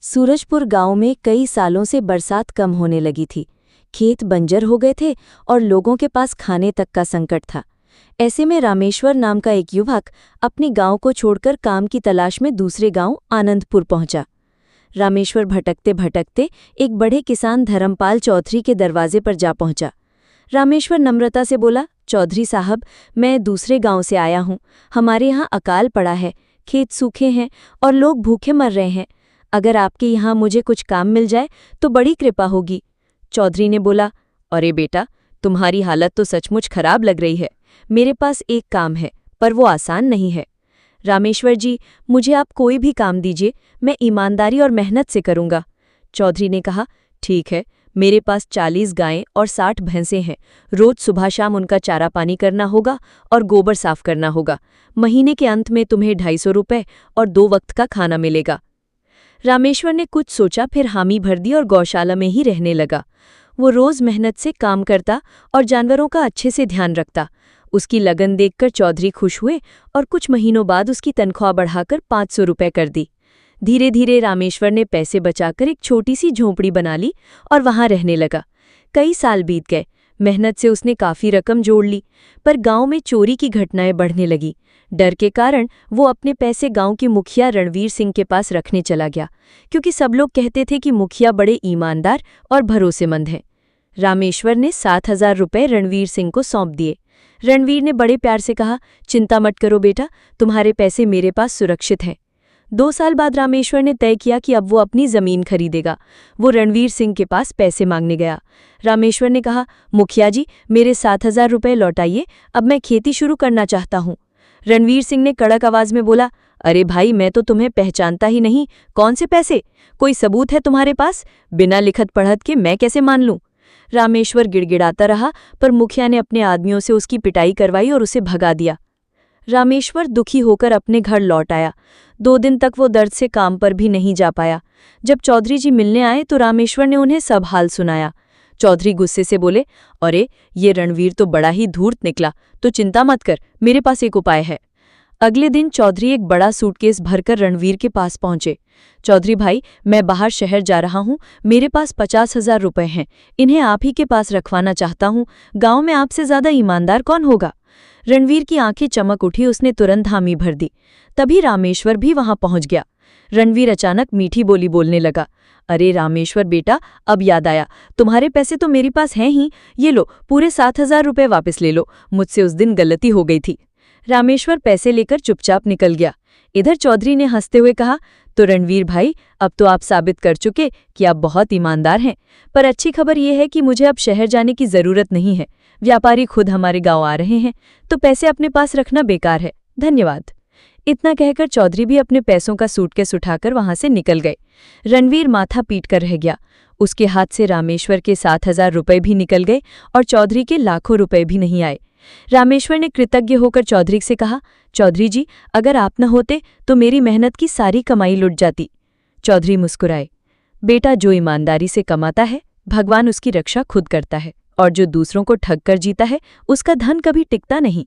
सूरजपुर गांव में कई सालों से बरसात कम होने लगी थी। खेत बंजर हो गए थे और लोगों के पास खाने तक का संकट था। ऐसे में रामेश्वर नाम का एक युवक अपने गांव को छोड़कर काम की तलाश में दूसरे गांव आनंदपुर पहुंचा। रामेश्वर भटकते भटकते एक बड़े किसान धर्मपाल चौधरी के दरवाजे पर जा पहुंचा। रामेश्वर नम्रता से बोला, चौधरी साहब, मैं दूसरे गांव से आया हूं। हमारे यहाँ अकाल पड़ा है, खेत सूखे हैं और लोग भूखे मर रहे हैं। अगर आपके यहाँ मुझे कुछ काम मिल जाए तो बड़ी कृपा होगी। चौधरी ने बोला, अरे बेटा, तुम्हारी हालत तो सचमुच खराब लग रही है। मेरे पास एक काम है, पर वो आसान नहीं है। रामेश्वर जी, मुझे आप कोई भी काम दीजिए, मैं ईमानदारी और मेहनत से करूँगा। चौधरी ने कहा, ठीक है, मेरे पास 40 गायें और 60 भैंसें हैं। रोज सुबह शाम उनका चारा पानी करना होगा और गोबर साफ करना होगा। महीने के अंत में तुम्हें 250 रुपये और 2 वक्त का खाना मिलेगा। रामेश्वर ने कुछ सोचा, फिर हामी भर दी और गौशाला में ही रहने लगा। वो रोज मेहनत से काम करता और जानवरों का अच्छे से ध्यान रखता। उसकी लगन देखकर चौधरी खुश हुए और कुछ महीनों बाद उसकी तनख्वाह बढ़ाकर 500 रुपये कर दी। धीरे धीरे रामेश्वर ने पैसे बचाकर एक छोटी सी झोंपड़ी बना ली और वहां रहने लगा। कई साल बीत गए। मेहनत से उसने काफी रकम जोड़ ली, पर गांव में चोरी की घटनाएं बढ़ने लगी। डर के कारण वो अपने पैसे गांव के मुखिया रणवीर सिंह के पास रखने चला गया, क्योंकि सब लोग कहते थे कि मुखिया बड़े ईमानदार और भरोसेमंद हैं। रामेश्वर ने 7,000 रुपये रणवीर सिंह को सौंप दिए। रणवीर ने बड़े प्यार से कहा, चिंता मत करो बेटा, तुम्हारे पैसे मेरे पास सुरक्षित हैं। 2 साल बाद रामेश्वर ने तय किया कि अब वो अपनी जमीन खरीदेगा। वो रणवीर सिंह के पास पैसे मांगने गया। रामेश्वर ने कहा, मुखिया जी, मेरे 7,000 रुपये लौटाइए, अब मैं खेती शुरू करना चाहता हूँ। रणवीर सिंह ने कड़क आवाज में बोला, अरे भाई, मैं तो तुम्हें पहचानता ही नहीं। कौन से पैसे? कोई सबूत है तुम्हारे पास? बिना लिखत पढ़त के मैं कैसे मान लूं? रामेश्वर गिड़गिड़ाता रहा, पर मुखिया ने अपने आदमियों से उसकी पिटाई करवाई और उसे भगा दिया। रामेश्वर दुखी होकर अपने घर लौट आया। 2 दिन तक वो दर्द से काम पर भी नहीं जा पाया। जब चौधरी जी मिलने आए तो रामेश्वर ने उन्हें सब हाल सुनाया। चौधरी गुस्से से बोले, अरे ये रणवीर तो बड़ा ही धूर्त निकला, तो चिंता मत कर, मेरे पास एक उपाय है। अगले दिन चौधरी एक बड़ा सूटकेस भरकर रणवीर के पास पहुंचे। चौधरी भाई, मैं बाहर शहर जा रहा हूं, मेरे पास 50,000 रुपये हैं। इन्हें आप ही के पास रखवाना चाहता हूं। गांव में आपसे ज्यादा ईमानदार कौन होगा? रणवीर की आंखें चमक उठी, उसने तुरंत हामी भर दी। तभी रामेश्वर भी वहां पहुंच गया। रणवीर अचानक मीठी बोली बोलने लगा, अरे रामेश्वर बेटा, अब याद आया, तुम्हारे पैसे तो मेरे पास हैं ही। ये लो, पूरे 7,000 रुपये वापस ले लो, मुझसे उस दिन गलती हो गई थी। रामेश्वर पैसे लेकर चुपचाप निकल गया। इधर चौधरी ने हंसते हुए कहा, तो रणवीर भाई, अब तो आप साबित कर चुके कि आप बहुत ईमानदार हैं। पर अच्छी खबर यह है कि मुझे अब शहर जाने की जरूरत नहीं है। व्यापारी खुद हमारे गांव आ रहे हैं, तो पैसे अपने पास रखना बेकार है। धन्यवाद। इतना कहकर चौधरी भी अपने पैसों का सूटकेस उठाकर वहां से निकल गए। रणवीर माथा पीट कर रह गया। उसके हाथ से रामेश्वर के 7,000 रुपये भी निकल गए और चौधरी के लाखों रुपए भी नहीं आए। रामेश्वर ने कृतज्ञ होकर चौधरी से कहा, चौधरी जी, अगर आप न होते तो मेरी मेहनत की सारी कमाई लुट जाती। चौधरी मुस्कुराए, बेटा, जो ईमानदारी से कमाता है, भगवान उसकी रक्षा खुद करता है, और जो दूसरों को ठग कर जीता है, उसका धन कभी टिकता नहीं।